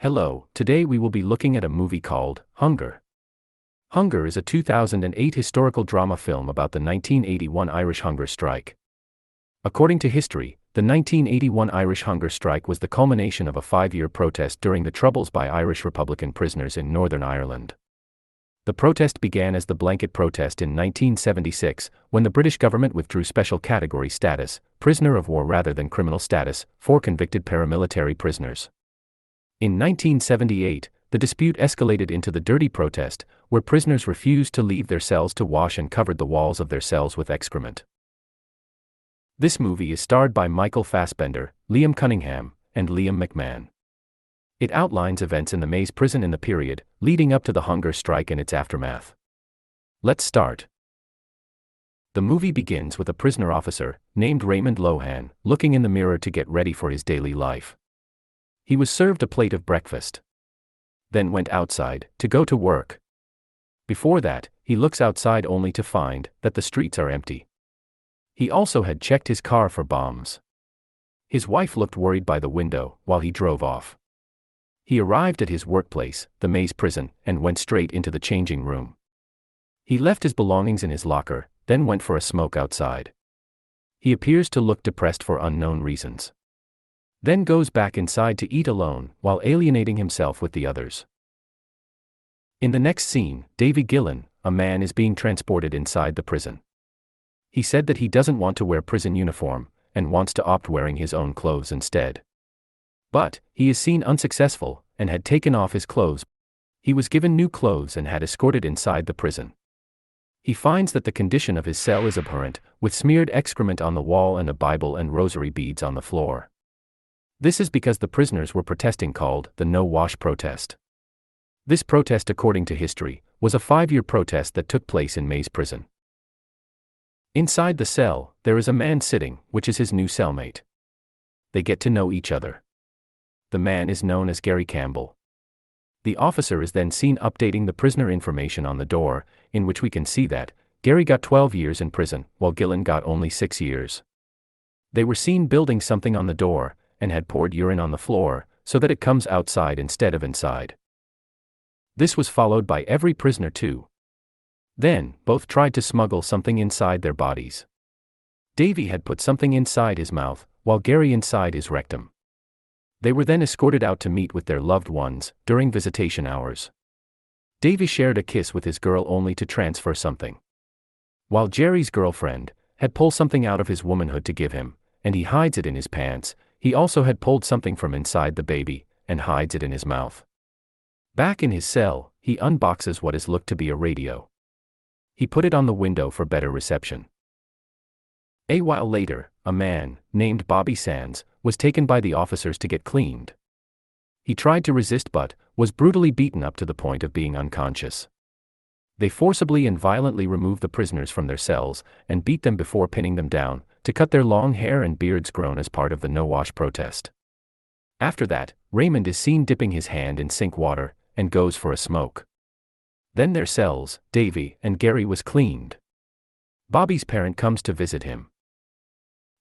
Hello, today we will be looking at a movie called Hunger. Hunger is a 2008 historical drama film about the 1981 Irish hunger strike. According to history, the 1981 Irish hunger strike was the culmination of a 5-year protest during the Troubles by Irish Republican prisoners in Northern Ireland. The protest began as the blanket protest in 1976, when the British government withdrew special category status, prisoner of war rather than criminal status, for convicted paramilitary prisoners. In 1978, the dispute escalated into the dirty protest, where prisoners refused to leave their cells to wash and covered the walls of their cells with excrement. This movie is starred by Michael Fassbender, Liam Cunningham, and Liam McMahon. It outlines events in the Maze prison in the period leading up to the hunger strike and its aftermath. Let's start. The movie begins with a prisoner officer, named Raymond Lohan, looking in the mirror to get ready for his daily life. He was served a plate of breakfast. Then went outside to go to work. Before that, he looks outside only to find that the streets are empty. He also had checked his car for bombs. His wife looked worried by the window while he drove off. He arrived at his workplace, the Maze prison, and went straight into the changing room. He left his belongings in his locker, then went for a smoke outside. He appears to look depressed for unknown reasons. Then goes back inside to eat alone, while alienating himself with the others. In the next scene, Davy Gillen, a man, is being transported inside the prison. He said that he doesn't want to wear prison uniform, and wants to opt wearing his own clothes instead. But, he is seen unsuccessful, and had taken off his clothes. He was given new clothes and had escorted inside the prison. He finds that the condition of his cell is abhorrent, with smeared excrement on the wall and a Bible and rosary beads on the floor. This is because the prisoners were protesting called the No Wash protest. This protest, according to history, was a 5-year protest that took place in Maze prison. Inside the cell, there is a man sitting, which is his new cellmate. They get to know each other. The man is known as Gary Campbell. The officer is then seen updating the prisoner information on the door, in which we can see that Gary got 12 years in prison, while Gillen got only 6 years. They were seen building something on the door, and had poured urine on the floor, so that it comes outside instead of inside. This was followed by every prisoner too. Then, both tried to smuggle something inside their bodies. Davy had put something inside his mouth, while Gary inside his rectum. They were then escorted out to meet with their loved ones, during visitation hours. Davy shared a kiss with his girl only to transfer something. While Jerry's girlfriend had pulled something out of his womanhood to give him, and he hides it in his pants, he also had pulled something from inside the baby, and hides it in his mouth. Back in his cell, he unboxes what is looked to be a radio. He put it on the window for better reception. A while later, a man, named Bobby Sands, was taken by the officers to get cleaned. He tried to resist but was brutally beaten up to the point of being unconscious. They forcibly and violently removed the prisoners from their cells, and beat them before pinning them down, to cut their long hair and beards grown as part of the No Wash protest. After that, Raymond is seen dipping his hand in sink water, and goes for a smoke. Then their cells, Davy and Gary, was cleaned. Bobby's parent comes to visit him.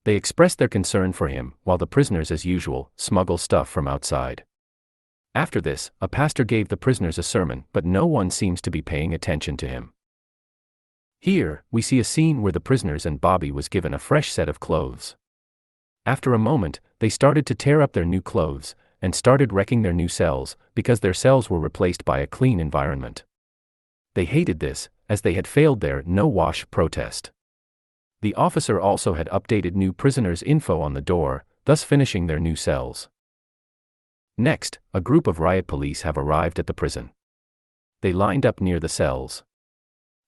They express their concern for him, while the prisoners, as usual, smuggle stuff from outside. After this, a pastor gave the prisoners a sermon, but no one seems to be paying attention to him. Here, we see a scene where the prisoners and Bobby was given a fresh set of clothes. After a moment, they started to tear up their new clothes, and started wrecking their new cells, because their cells were replaced by a clean environment. They hated this, as they had failed their No Wash protest. The officer also had updated new prisoners' info on the door, thus finishing their new cells. Next, a group of riot police have arrived at the prison. They lined up near the cells.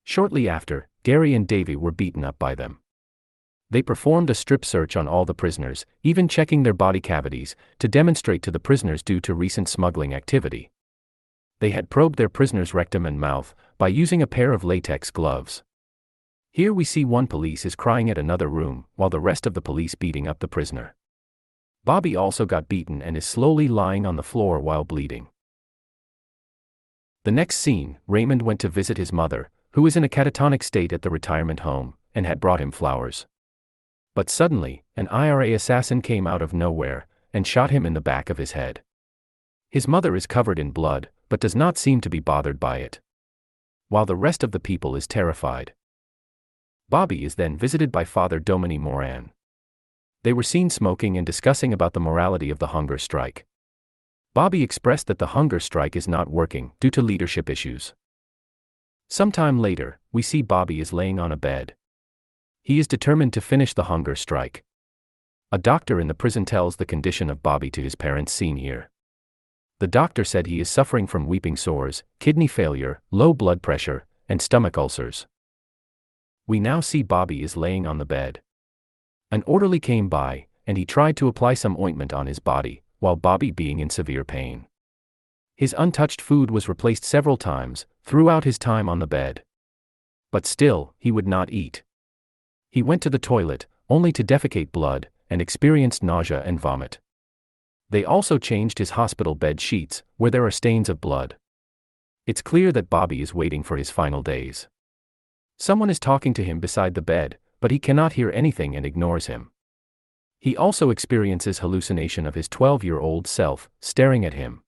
Shortly after, Gary and Davy were beaten up by them. They performed a strip search on all the prisoners, even checking their body cavities, to demonstrate to the prisoners due to recent smuggling activity. They had probed their prisoners' rectum and mouth, by using a pair of latex gloves. Here we see one police is crying at another room, while the rest of the police beating up the prisoner. Bobby also got beaten and is slowly lying on the floor while bleeding. The next scene, Raymond went to visit his mother, who was in a catatonic state at the retirement home, and had brought him flowers. But suddenly, an IRA assassin came out of nowhere, and shot him in the back of his head. His mother is covered in blood, but does not seem to be bothered by it, while the rest of the people is terrified. Bobby is then visited by Father Domini Moran. They were seen smoking and discussing about the morality of the hunger strike. Bobby expressed that the hunger strike is not working due to leadership issues. Sometime later, we see Bobby is laying on a bed. He is determined to finish the hunger strike. A doctor in the prison tells the condition of Bobby to his parents seen here. The doctor said he is suffering from weeping sores, kidney failure, low blood pressure, and stomach ulcers. We now see Bobby is laying on the bed. An orderly came by, and he tried to apply some ointment on his body, while Bobby being in severe pain. His untouched food was replaced several times, throughout his time on the bed. But still, he would not eat. He went to the toilet, only to defecate blood, and experienced nausea and vomit. They also changed his hospital bed sheets, where there are stains of blood. It's clear that Bobby is waiting for his final days. Someone is talking to him beside the bed, but he cannot hear anything and ignores him. He also experiences hallucination of his 12-year-old self, staring at him.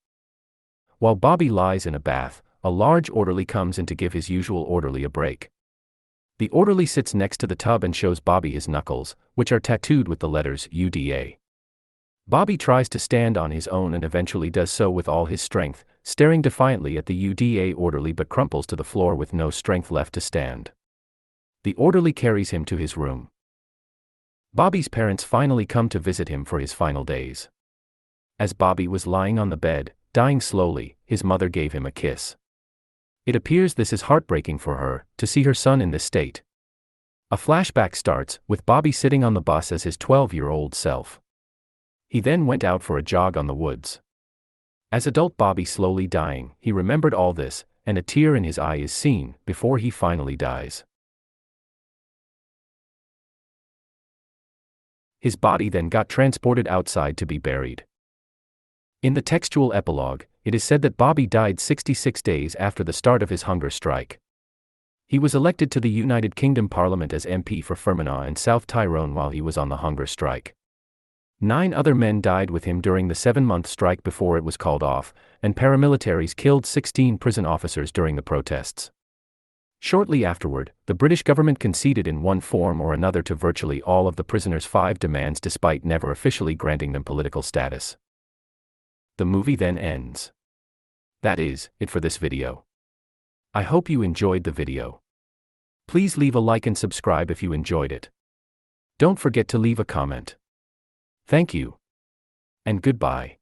While Bobby lies in a bath, a large orderly comes in to give his usual orderly a break. The orderly sits next to the tub and shows Bobby his knuckles, which are tattooed with the letters UDA. Bobby tries to stand on his own and eventually does so with all his strength, staring defiantly at the UDA orderly but crumples to the floor with no strength left to stand. The orderly carries him to his room. Bobby's parents finally come to visit him for his final days. As Bobby was lying on the bed, dying slowly, his mother gave him a kiss. It appears this is heartbreaking for her, to see her son in this state. A flashback starts, with Bobby sitting on the bus as his 12-year-old self. He then went out for a jog on the woods. As adult Bobby slowly dying, he remembered all this, and a tear in his eye is seen, before he finally dies. His body then got transported outside to be buried. In the textual epilogue, it is said that Bobby died 66 days after the start of his hunger strike. He was elected to the United Kingdom Parliament as MP for Fermanagh and South Tyrone while he was on the hunger strike. 9 other men died with him during the 7-month strike before it was called off, and paramilitaries killed 16 prison officers during the protests. Shortly afterward, the British government conceded in one form or another to virtually all of the prisoners' 5 demands despite never officially granting them political status. The movie then ends. That is it for this video. I hope you enjoyed the video. Please leave a like and subscribe if you enjoyed it. Don't forget to leave a comment. Thank you. And goodbye.